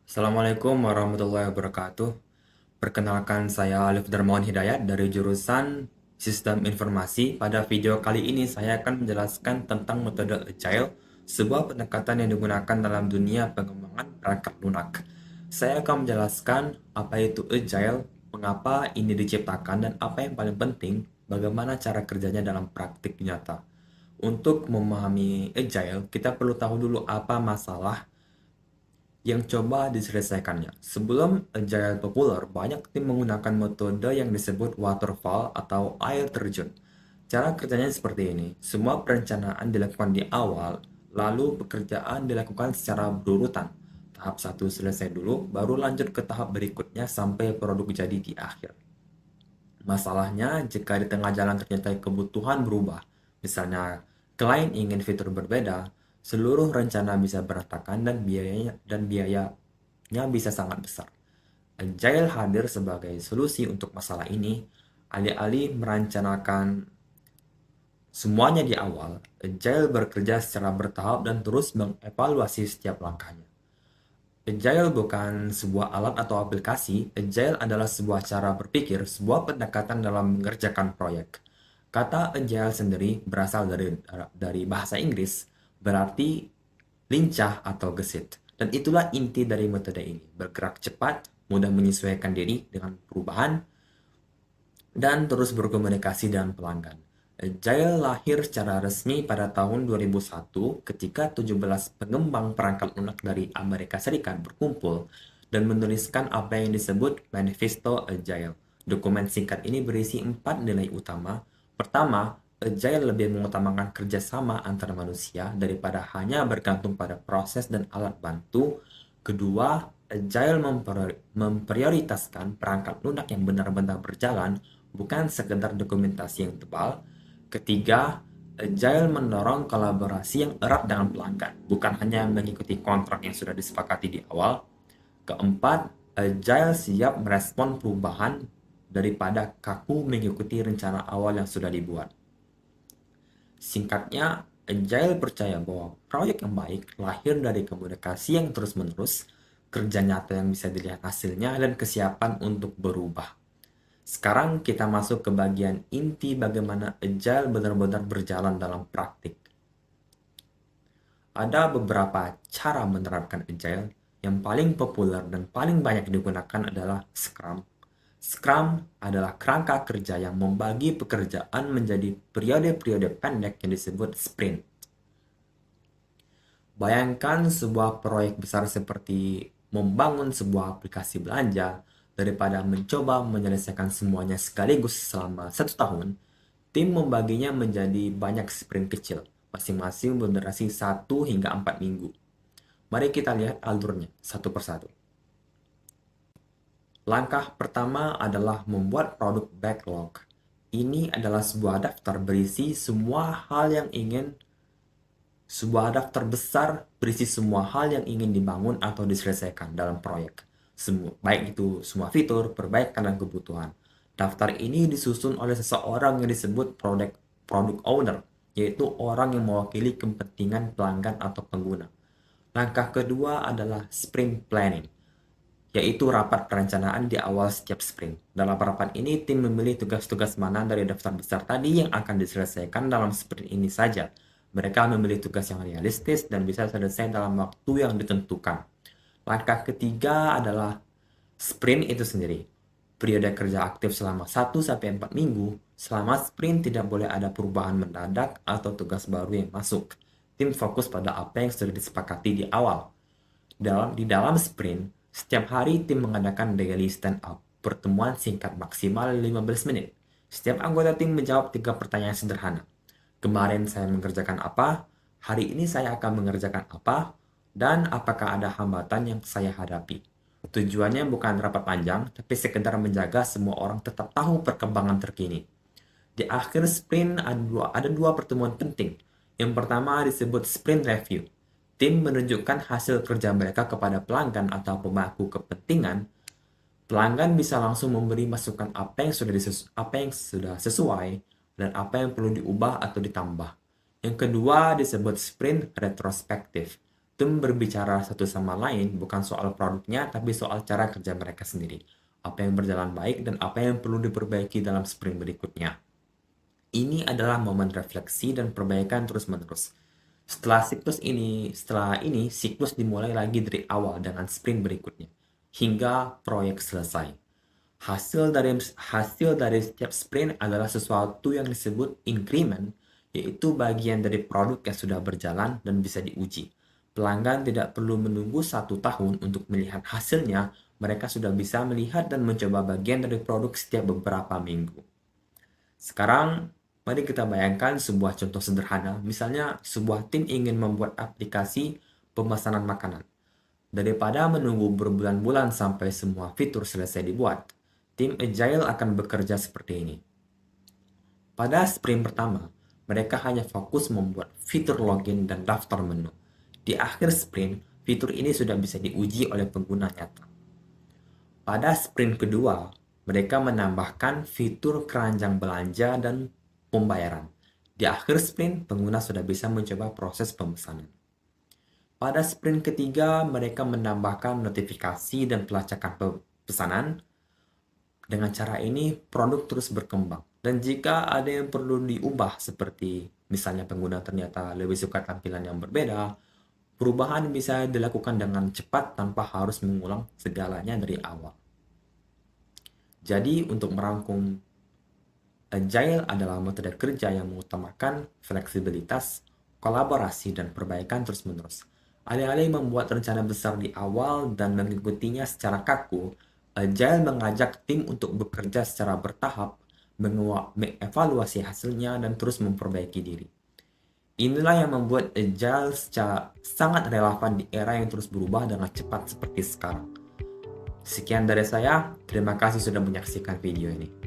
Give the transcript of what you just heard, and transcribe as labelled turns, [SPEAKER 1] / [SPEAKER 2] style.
[SPEAKER 1] Assalamualaikum warahmatullahi wabarakatuh. Perkenalkan, saya Alif Darmawan Hidayat dari jurusan Sistem Informasi. Pada video kali ini saya akan menjelaskan tentang metode Agile, sebuah pendekatan yang digunakan dalam dunia pengembangan perangkat lunak. Saya akan menjelaskan apa itu Agile, mengapa ini diciptakan, dan apa yang paling penting, bagaimana cara kerjanya dalam praktik nyata. Untuk memahami Agile, kita perlu tahu dulu apa masalah yang coba diselesaikannya. Sebelum Agile populer, banyak tim menggunakan metode yang disebut waterfall atau air terjun. Cara kerjanya seperti ini. Semua perencanaan dilakukan di awal, lalu pekerjaan dilakukan secara berurutan. Tahap satu selesai dulu, baru lanjut ke tahap berikutnya sampai produk jadi di akhir. Masalahnya, jika di tengah jalan ternyata kebutuhan berubah, misalnya klien ingin fitur berbeda, seluruh rencana bisa berantakan dan biayanya bisa sangat besar. Agile hadir sebagai solusi untuk masalah ini. Alih-alih merencanakan semuanya di awal, Agile bekerja secara bertahap dan terus mengevaluasi setiap langkahnya. Agile bukan sebuah alat atau aplikasi. Agile adalah sebuah cara berpikir, sebuah pendekatan dalam mengerjakan proyek. Kata Agile sendiri berasal dari bahasa Inggris, berarti lincah atau gesit. Dan itulah inti dari metode ini, bergerak cepat, mudah menyesuaikan diri dengan perubahan, dan terus berkomunikasi dengan pelanggan. Agile lahir secara resmi pada tahun 2001 ketika 17 pengembang perangkat lunak dari Amerika Serikat berkumpul dan menuliskan apa yang disebut Manifesto Agile. Dokumen singkat ini berisi 4 nilai utama. Pertama, Agile lebih mengutamakan kerjasama antar manusia daripada hanya bergantung pada proses dan alat bantu. Kedua, Agile memprioritaskan perangkat lunak yang benar-benar berjalan, bukan sekedar dokumentasi yang tebal. Ketiga, Agile mendorong kolaborasi yang erat dengan pelanggan, bukan hanya mengikuti kontrak yang sudah disepakati di awal. Keempat, Agile siap merespon perubahan daripada kaku mengikuti rencana awal yang sudah dibuat. Singkatnya, Agile percaya bahwa proyek yang baik lahir dari komunikasi yang terus-menerus, kerja nyata yang bisa dilihat hasilnya, dan kesiapan untuk berubah. Sekarang kita masuk ke bagian inti bagaimana Agile benar-benar berjalan dalam praktik. Ada beberapa cara menerapkan Agile. Yang paling populer dan paling banyak digunakan adalah Scrum. Scrum adalah kerangka kerja yang membagi pekerjaan menjadi periode-periode pendek yang disebut sprint. Bayangkan sebuah proyek besar seperti membangun sebuah aplikasi belanja. Daripada mencoba menyelesaikan semuanya sekaligus selama 1 tahun, tim membaginya menjadi banyak sprint kecil, masing-masing berdurasi 1 hingga 4 minggu. Mari kita lihat alurnya satu persatu. Langkah pertama adalah membuat produk backlog. Ini adalah sebuah daftar berisi semua hal yang ingin sebuah daftar besar berisi semua hal yang ingin dibangun atau diselesaikan dalam proyek. Baik itu semua fitur, perbaikan, dan kebutuhan. Daftar ini disusun oleh seseorang yang disebut product owner, yaitu orang yang mewakili kepentingan pelanggan atau pengguna. Langkah kedua adalah sprint planning, yaitu rapat perencanaan di awal setiap sprint. Dalam rapat ini, tim memilih tugas-tugas mana dari daftar besar tadi yang akan diselesaikan dalam sprint ini saja. Mereka memilih tugas yang realistis dan bisa selesai dalam waktu yang ditentukan. Langkah ketiga adalah sprint itu sendiri. Periode kerja aktif selama 1-4 minggu. Selama sprint tidak boleh ada perubahan mendadak atau tugas baru yang masuk. Tim fokus pada apa yang sudah disepakati di awal. Di dalam sprint, setiap hari tim mengadakan daily stand-up, pertemuan singkat maksimal 15 menit. Setiap anggota tim menjawab 3 pertanyaan sederhana. Kemarin saya mengerjakan apa? Hari ini saya akan mengerjakan apa? Dan apakah ada hambatan yang saya hadapi? Tujuannya bukan rapat panjang, tapi sekedar menjaga semua orang tetap tahu perkembangan terkini. Di akhir sprint ada dua pertemuan penting. Yang pertama disebut sprint review. Tim menunjukkan hasil kerja mereka kepada pelanggan atau pemangku kepentingan. Pelanggan bisa langsung memberi masukan apa yang sudah sesuai dan apa yang perlu diubah atau ditambah. Yang kedua disebut sprint retrospektif. Tim berbicara satu sama lain bukan soal produknya, tapi soal cara kerja mereka sendiri. Apa yang berjalan baik dan apa yang perlu diperbaiki dalam sprint berikutnya. Ini adalah momen refleksi dan perbaikan terus-menerus. Setelah ini, siklus dimulai lagi dari awal dengan sprint berikutnya, hingga proyek selesai. Hasil dari setiap sprint adalah sesuatu yang disebut increment, yaitu bagian dari produk yang sudah berjalan dan bisa diuji. Pelanggan tidak perlu menunggu 1 tahun untuk melihat hasilnya, mereka sudah bisa melihat dan mencoba bagian dari produk setiap beberapa minggu. Sekarang, mari kita bayangkan sebuah contoh sederhana. Misalnya, sebuah tim ingin membuat aplikasi pemesanan makanan. Daripada menunggu berbulan-bulan sampai semua fitur selesai dibuat, tim Agile akan bekerja seperti ini. Pada sprint pertama, mereka hanya fokus membuat fitur login dan daftar menu. Di akhir sprint, fitur ini sudah bisa diuji oleh pengguna nyata. Pada sprint kedua, mereka menambahkan fitur keranjang belanja dan pembayaran. Di akhir sprint, pengguna sudah bisa mencoba proses pemesanan. Pada sprint ketiga, mereka menambahkan notifikasi dan pelacakan pesanan. Dengan cara ini, produk terus berkembang. Dan jika ada yang perlu diubah, seperti misalnya pengguna ternyata lebih suka tampilan yang berbeda, perubahan bisa dilakukan dengan cepat tanpa harus mengulang segalanya dari awal. Jadi, untuk merangkum, Agile adalah metode kerja yang mengutamakan fleksibilitas, kolaborasi, dan perbaikan terus-menerus. Alih-alih membuat rencana besar di awal dan mengikutinya secara kaku, Agile mengajak tim untuk bekerja secara bertahap, mengevaluasi hasilnya, dan terus memperbaiki diri. Inilah yang membuat Agile sangat relevan di era yang terus berubah dengan cepat seperti sekarang. Sekian dari saya, terima kasih sudah menyaksikan video ini.